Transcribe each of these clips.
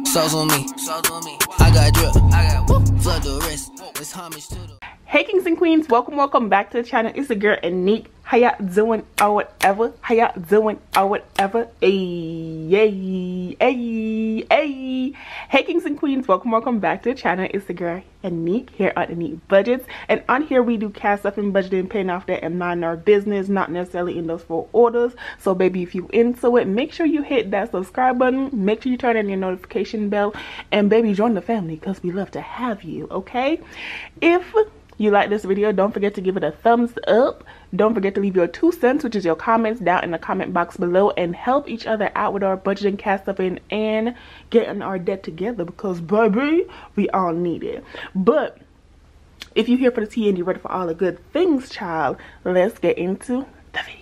Sauce on me. I got drip. I got flood the wrist. It's homage to the. Hey kings and queens, welcome back to the channel. It's the girl Aneke. How y'all doing or whatever? How y'all doing or whatever? Hey. Hey kings and queens, welcome back to the channel. It's the girl Aneke here on Aneke Budgets, and on here we do cash stuff and budgeting, paying off debt and mind our business, not necessarily in those 4 orders. So baby, if you into it, make sure you hit that subscribe button, make sure you turn on your notification bell, and baby, join the family because we love to have you. Okay, if you like this video, don't forget to give it a thumbs up. Don't forget to leave your 2 cents, which is your comments, down in the comment box below, and help each other out with our budgeting, cash stuffing, and getting our debt together, because baby, we all need it. But if you're here for the tea and you're ready for all the good things, child, let's get into the video.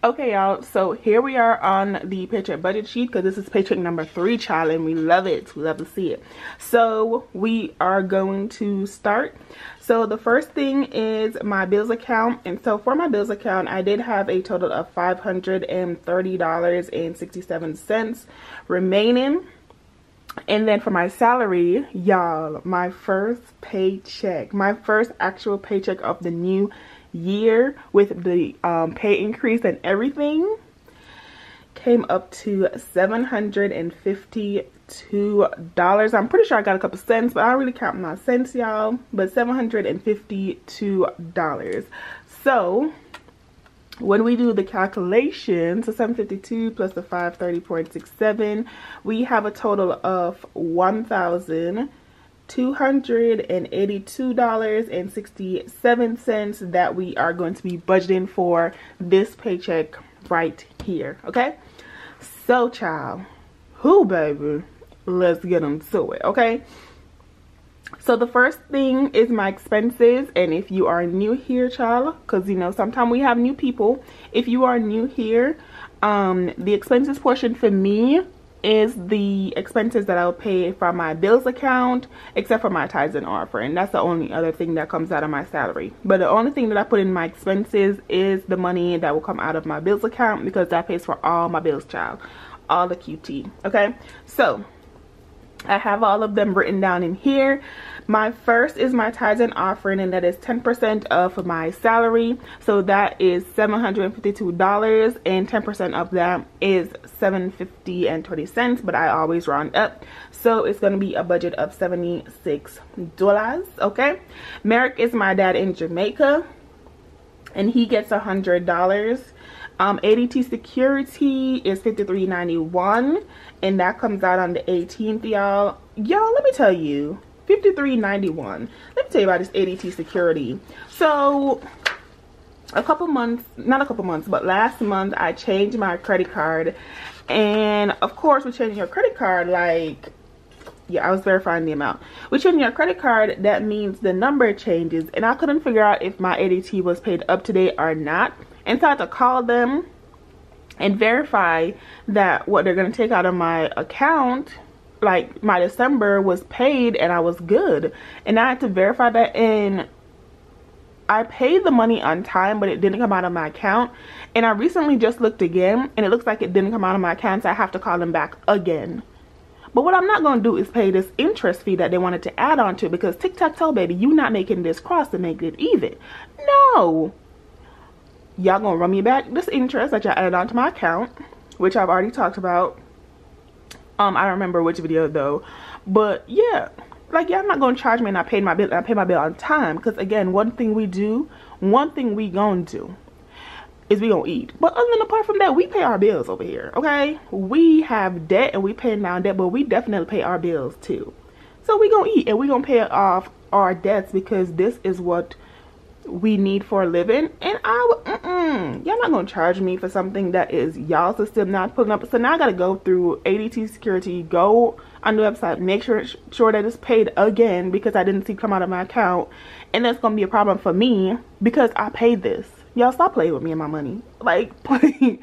Okay, y'all, so here we are on the paycheck budget sheet, because this is paycheck number 3, child, and we love it. We love to see it. So we are going to start. So the first thing is my bills account, and so for my bills account, I did have a total of $530.67 remaining. And then for my salary, y'all, my first paycheck, my first actual paycheck of the new year with the pay increase and everything, came up to $752. I'm pretty sure I got a couple cents, but I don't really count my cents, y'all, but $752. So when we do the calculation, so 752 plus the 530.67, we have a total of $1,282.67 that we are going to be budgeting for this paycheck right here. Okay, so child, who baby, let's get into it. Okay, so the first thing is my expenses, and if you are new here, child, because you know sometimes we have new people, if you are new here, the expenses portion for me is the expenses that I'll pay from my bills account, except for my tithes and offering. That's the only other thing that comes out of my salary. But the only thing that I put in my expenses is the money that will come out of my bills account, because that pays for all my bills, child, all the QT. Okay, so I have all of them written down in here. My first is my tithes and offering, and that is 10% of my salary. So that is $752, and 10% of that is $750.20, but I always round up. So it's going to be a budget of $76. Okay, Merrick is my dad in Jamaica, and he gets $100. ADT security is $53.91, and that comes out on the 18th, y'all. Let me tell you, $53.91. Let me tell you about this ADT security. So but last month I changed my credit card, and of course with changing your credit card, like, yeah, I was verifying the amount. With changing your credit card, that means the number changes, and I couldn't figure out if my ADT was paid up to date or not. And so I had to call them and verify that what they're going to take out of my account, like my December, was paid, and I was good. And I had to verify that, and I paid the money on time, but it didn't come out of my account. And I recently just looked again, and it looks like it didn't come out of my account, so I have to call them back again. But what I'm not going to do is pay this interest fee that they wanted to add on to, because tic-tac-toe, baby, you not making this cross to make it even. No. Y'all gonna run me back this interest that y'all added onto my account, which I've already talked about. I don't remember which video though, but yeah, like, y'all not gonna charge me and I pay my bill on time, because again, one thing we gonna do is we gonna eat. But other than apart from that, we pay our bills over here. Okay, we have debt and we paying down debt, but we definitely pay our bills too. So we gonna eat and we gonna pay off our debts, because this is what we need for a living. And y'all not gonna charge me for something that is y'all system not pulling up. So now I gotta go through ADT security, go on the website, make sure that it's paid again, because I didn't see it come out of my account, and that's gonna be a problem for me because I paid this. Y'all stop playing with me and my money. Like, please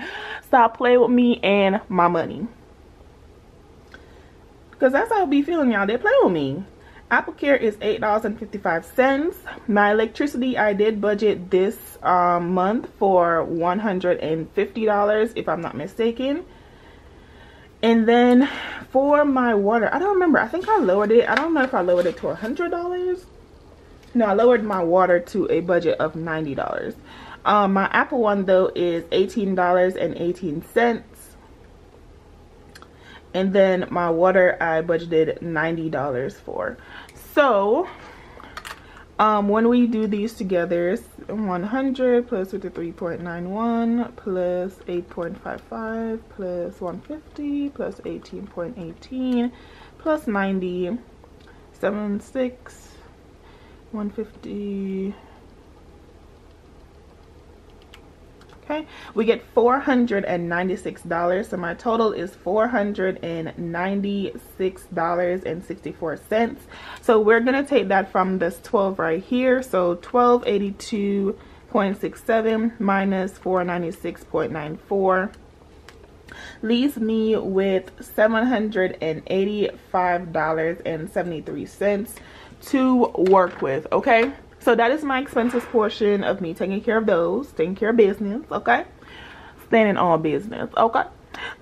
stop playing with me and my money, because that's how I be feeling, y'all. They play with me. Apple Care is $8.55. My electricity, I did budget this month for $150, if I'm not mistaken. And then for my water, I don't remember, I think I lowered it. I don't know if I lowered it to $100. No, I lowered my water to a budget of $90. My Apple one though is $18.18. And then my water I budgeted $90 for. So when we do these together, 100 plus 53.91 plus 8.55 plus 150 plus 18.18 plus 90, 76, 150. Okay, we get $496. So my total is $496.64. So we're gonna take that from this 12 right here. So 1282.67 minus 496.94 leaves me with $785.73 to work with. Okay, so that is my expenses portion of me taking care of those, taking care of business. Okay, staying in all business. Okay,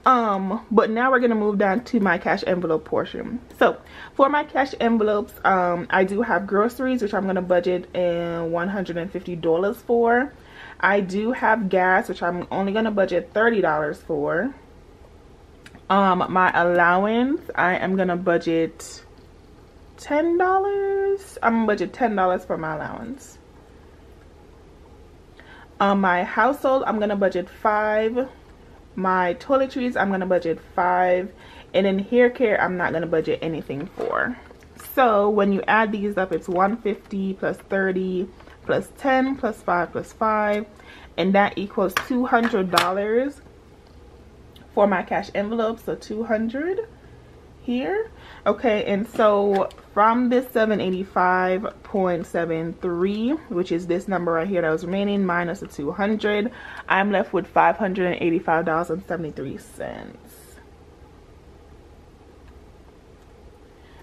but now we're gonna move down to my cash envelope portion. So for my cash envelopes, I do have groceries, which I'm gonna budget in $150 for. I do have gas, which I'm only gonna budget $30 for. My allowance, I am gonna budget $10. I'm gonna budget $10 for my allowance. My household, I'm gonna budget $5. My toiletries, I'm gonna budget $5. And in hair care, I'm not gonna budget anything for. So when you add these up, it's $150 plus $30 plus $10 plus $5 plus $5, and that equals $200 for my cash envelope. So $200 here. Okay, and so from this 785.73, which is this number right here that was remaining, minus the 200, I'm left with $585.73.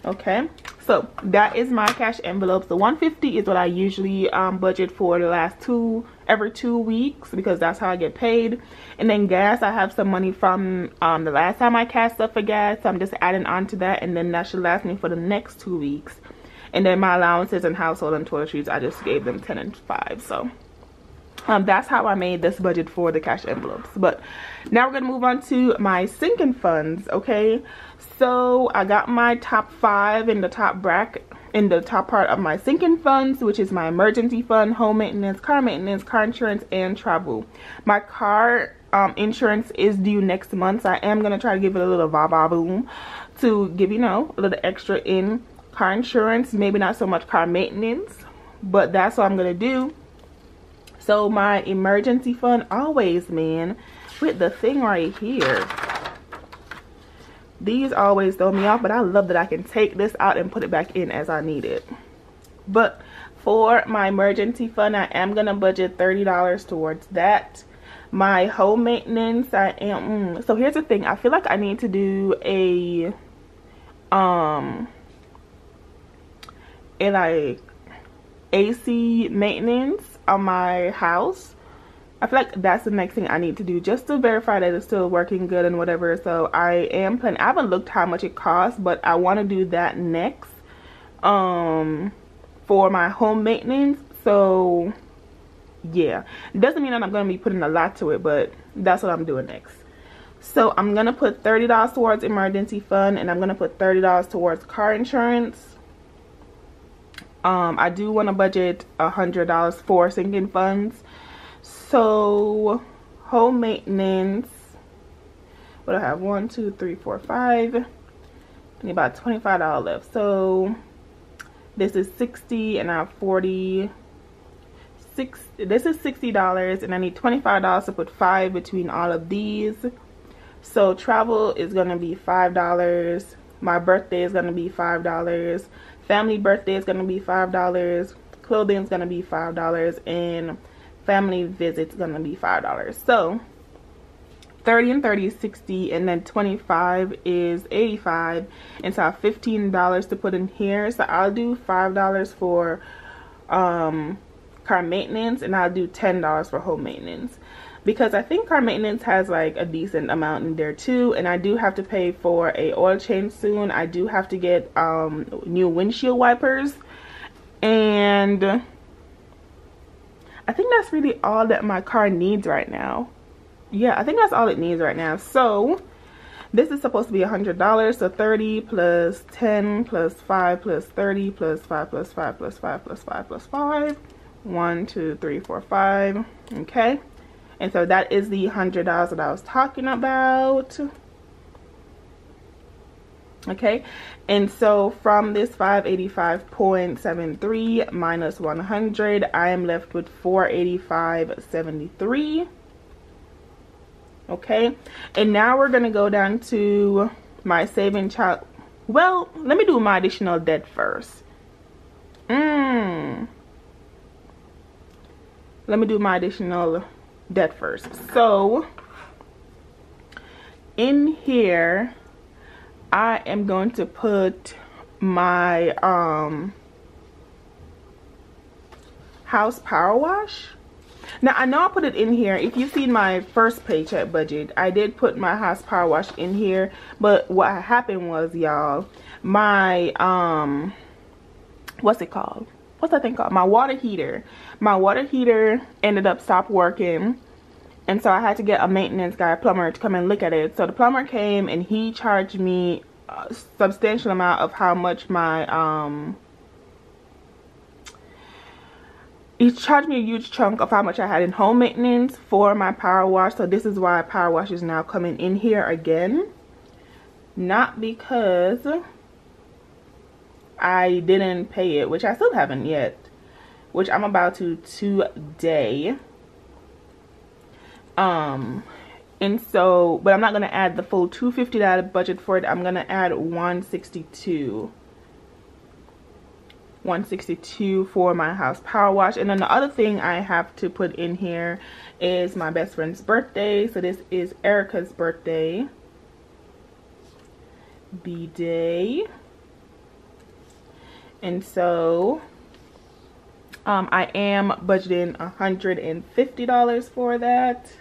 Okay, so that is my cash envelope. The $150 is what I usually budget for the last every 2 weeks, because that's how I get paid. And then gas, I have some money from the last time I cashed up for gas, so I'm just adding on to that, and then that should last me for the next 2 weeks. And then my allowances and household and toiletries, I just gave them 10 and 5. So that's how I made this budget for the cash envelopes. But now we're gonna move on to my sinking funds. Okay, so I got my top 5 in the top bracket, in the top part of my sinking funds, which is my emergency fund, home maintenance, car insurance, and travel. My car insurance is due next month, so I am gonna try to give it a little boom to give, you know, a little extra in car insurance. Maybe not so much car maintenance, but that's what I'm gonna do. So my emergency fund, always, man, with the thing right here, these always throw me off, but I love that I can take this out and put it back in as I need it. But for my emergency fund, I am gonna budget $30 towards that. My home maintenance, I am so here's the thing, I feel like I need to do a like AC maintenance on my house. I feel like that's the next thing I need to do, just to verify that it's still working good and whatever. So I am planning, I haven't looked how much it costs, but I want to do that next for my home maintenance. So yeah, it doesn't mean that I'm going to be putting a lot to it, but that's what I'm doing next. So I'm going to put $30 towards emergency fund, and I'm going to put $30 towards car insurance. I do want to budget $100 for sinking funds. So home maintenance, what do I have? 1, 2, 3, 4, 5. I need about $25 left. So this is 60, and I have 46. This is $60, and I need $25 to put 5 between all of these. So travel is gonna be $5. My birthday is gonna be $5. Family birthday is gonna be $5. Clothing is gonna be $5, and family visits gonna be $5. So 30 and 30 is 60, and then 25 is 85, and so I have $15 to put in here. So I'll do $5 for car maintenance, and I'll do $10 for home maintenance. because I think car maintenance has like a decent amount in there too, and I do have to pay for a oil change soon. I do have to get new windshield wipers, and I think that's really all that my car needs right now. Yeah, I think that's all it needs right now. So this is supposed to be $100, so 30 plus 10 plus 5 plus 30 plus 5 plus 5 plus 5 plus 5 plus 5. 1, 2, 3, 4, 5. Okay, and so that is the $100 that I was talking about. Okay, and so from this 585.73 minus 100, I am left with 485.73. Okay, and now we're gonna go down to my saving child. Well, let me do my additional debt first. Let me do my additional debt first. So in here I am going to put my house power wash. Now I know I put it in here. If you've seen my first paycheck budget, I did put my house power wash in here, but what happened was, y'all, my what's it called? What's that thing called? My water heater ended up stopped working, and so I had to get a maintenance guy, a plumber, to come and look at it. So the plumber came and he charged me a substantial amount of how much my he charged me a huge chunk of how much I had in home maintenance for my power wash. So this is why power wash is now coming in here again. Not because I didn't pay it, which I still haven't yet, which I'm about to today. And so, but I'm not gonna add the full $250 that I budget for it. I'm gonna add $162 for my house power wash. And then the other thing I have to put in here is my best friend's birthday. So this is Erica's birthday, B-Day. And so I am budgeting $150 for that.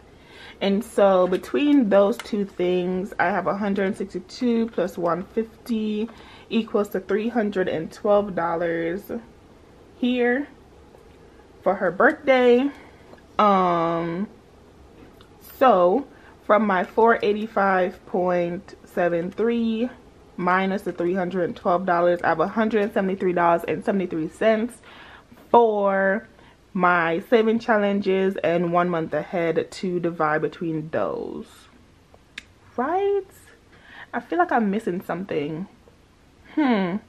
And so between those two things, I have 162 plus 150 equals to $312 here for her birthday. So from my 485.73 minus the $312, I have $173.73 for my saving challenges and 1 month ahead to divide between those. Right? I feel like I'm missing something. Am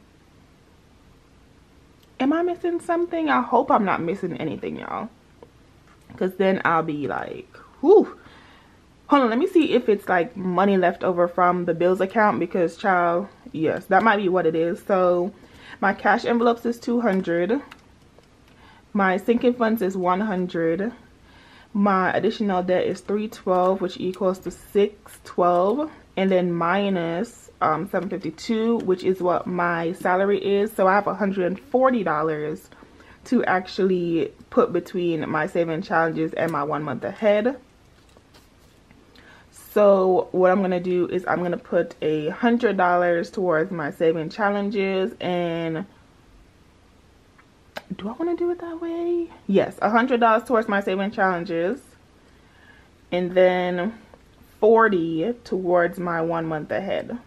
I missing something? I hope I'm not missing anything, y'all, because then I'll be like, whew. Hold on, let me see if it's like money left over from the bills account, because child, yes, that might be what it is. So my cash envelopes is $200, my sinking funds is $100, my additional debt is $312, which equals to $612, and then minus $752, which is what my salary is. So I have $140 to actually put between my saving challenges and my 1 month ahead. So what I'm gonna do is I'm gonna put $100 towards my saving challenges, and do I want to do it that way? Yes, $100 towards my saving challenges, and then $40 towards my 1 month ahead.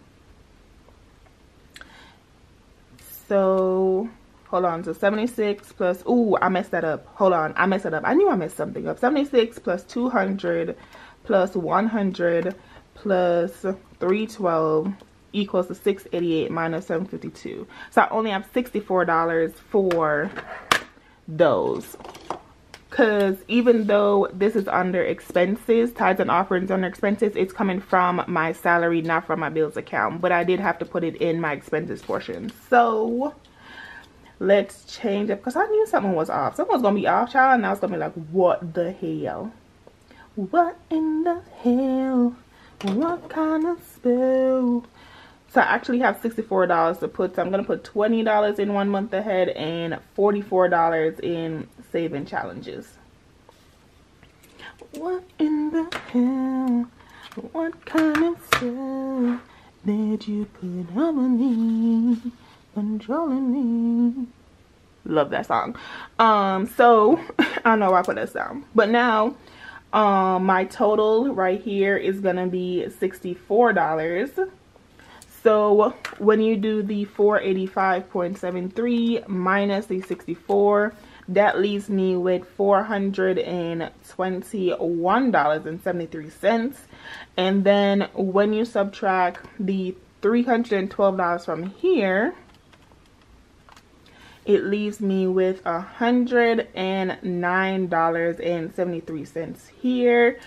So hold on, so 76 plus, ooh, I messed that up. Hold on, I messed it up. I knew I messed something up. 76 plus 200 plus 100 plus 312 equals to 688 minus 752. So I only have $64 for those, because even though this is under expenses, tithes and offerings under expenses, it's coming from my salary, not from my bills account, but I did have to put it in my expenses portion. So let's change it, because I knew something was off. Something was gonna be off, child, and I was gonna be like, what the hell? What in the hell? What kind of spell? So I actually have $64 to put. So I'm going to put $20 in 1 month ahead and $44 in saving challenges. What in the hell? What kind of spell did you put on me? Controlling me. Love that song. So I don't know why I put that song, but now my total right here is gonna be $64. So when you do the 485.73 minus the 64, that leaves me with $421.73. And then when you subtract the $312 from here, it leaves me with $109.73 here.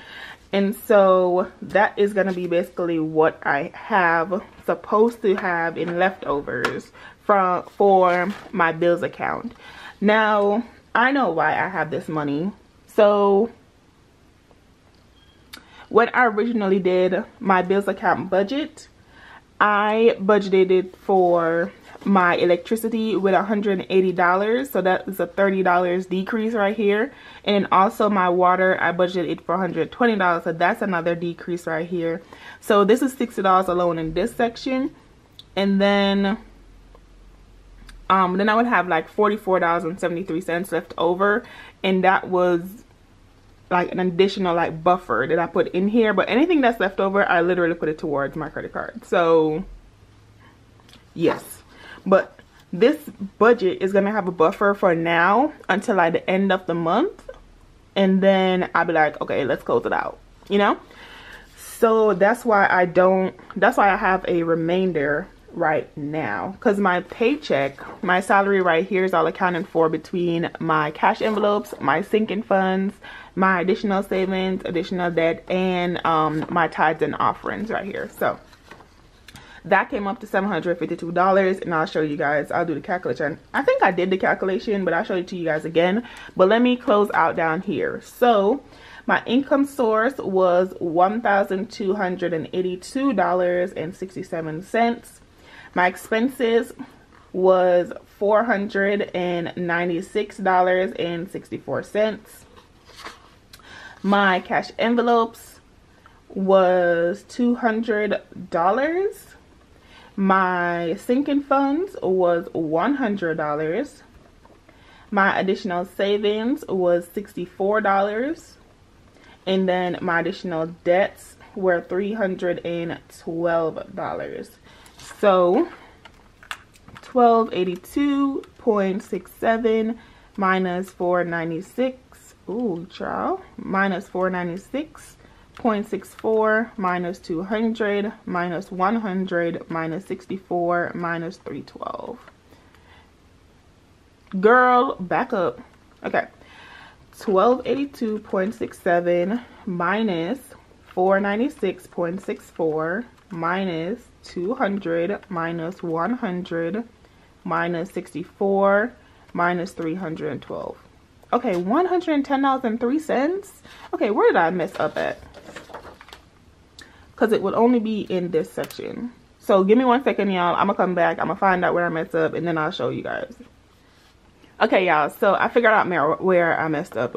And so that is going to be basically what I have supposed to have in leftovers for my bills account. Now, I know why I have this money. So when I originally did my bills account budget, I budgeted for my electricity with $180, so that is a $30 decrease right here. And also my water, I budgeted for $120, so that's another decrease right here. So this is $60 alone in this section. And then I would have like $44.73 left over, and that was like an additional like buffer that I put in here. But anything that's left over, I literally put it towards my credit card. So yes. But this budget is going to have a buffer for now until like the end of the month. And then I'll be like, okay, let's close it out, you know? So that's why I have a remainder right now. Because my paycheck, my salary right here is all accounted for between my cash envelopes, my sinking funds, my additional savings, additional debt, and my tithes and offerings right here. So that came up to $752, and I'll show you guys. I'll do the calculation. I think I did the calculation, but I'll show it to you guys again. But let me close out down here. So my income source was $1,282.67. My expenses was $496.64. My cash envelopes was $200. My sinking funds was $100. My additional savings was $64. And then my additional debts were $312. So 1282.67 minus 496. Ooh, child. Minus 496.64 minus 200 minus 100 minus 64 minus 312. Girl, back up. Okay. 1282.67 minus 496.64 minus 200 minus 100 minus 64 minus 312. Okay, $110.03. Okay, where did I mess up at? Because it would only be in this section. So give me 1 second, y'all. I'm gonna come back. I'm gonna find out where I messed up, and then I'll show you guys. Okay, y'all. So I figured out where I messed up.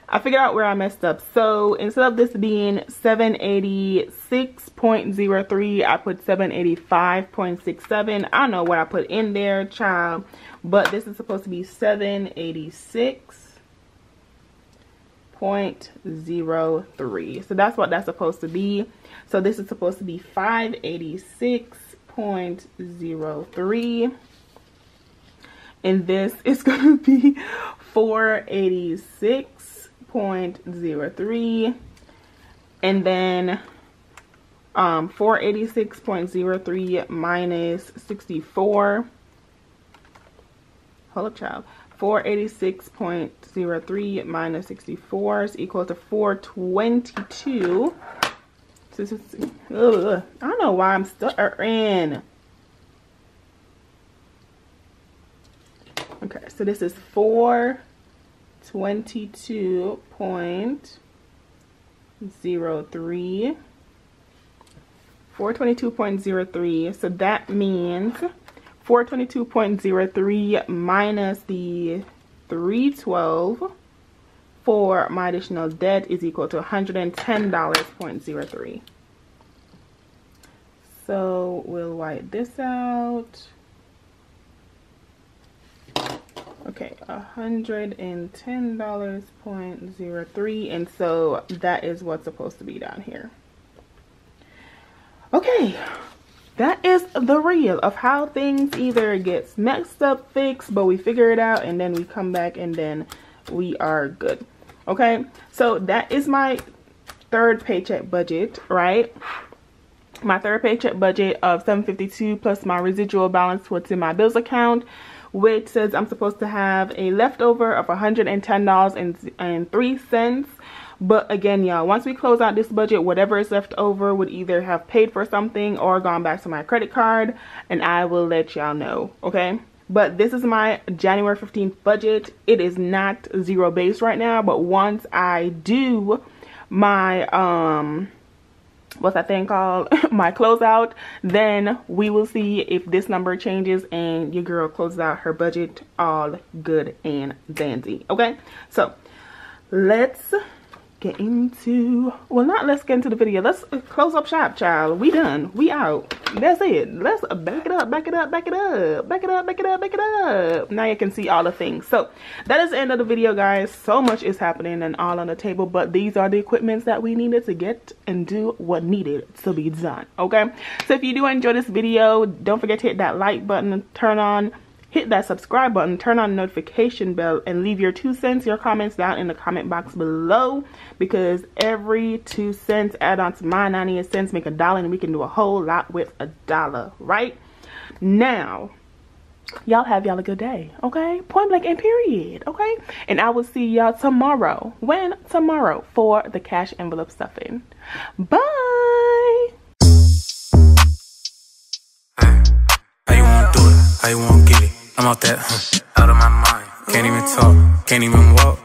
I figured out where I messed up. So instead of this being 786.03, I put 785.67. I don't know what I put in there, child, but this is supposed to be 786.03. So that's what that's supposed to be. So this is supposed to be 586.03. And this is going to be 486.03. And then 486.03 minus 64. Hold up, child. 486.03 minus 64 is equal to 422. I don't know why I'm stuttering. Okay, so this is 422.03. 422.03. So that means 422.03 minus the 312. for my additional debt is equal to $110.03. So we'll white this out. Okay, $110.03, and so that is what's supposed to be down here. Okay, that is the real of how things either gets messed up, fixed, but we figure it out, and then we come back and then we are good. Okay, so that is my third paycheck budget, right? My third paycheck budget of $752 plus my residual balance what's in my bills account, which says I'm supposed to have a leftover of $110.03. But again, y'all, once we close out this budget, whatever is left over would either have paid for something or gone back to my credit card, and I will let y'all know, okay? But this is my January 15th budget. It is not zero based right now, but once I do my what's that thing called, my closeout, then we will see if this number changes and your girl closes out her budget all good and dandy. Okay, so let's get into, well, not let's get into the video, let's close up shop, child. We done, we out, that's it. Let's back it up, back it up, back it up, back it up, back it up, back it up. Now you can see all the things. So that is the end of the video, guys. So much is happening and all on the table, but these are the equipments that we needed to get and do what needed to be done. Okay, so if you do enjoy this video, don't forget to hit that like button, hit that subscribe button, turn on the notification bell, and leave your 2 cents, your comments down in the comment box below, because every 2 cents add on to my 98 cents make $1, and we can do a whole lot with $1, right? Now, y'all have y'all a good day, okay? Point blank and period, okay? And I will see y'all tomorrow. When? Tomorrow for the cash envelope stuffing. Bye! How you wanna do it? How you wanna get it? I'm out that, out of my mind. Can't even talk, can't even walk.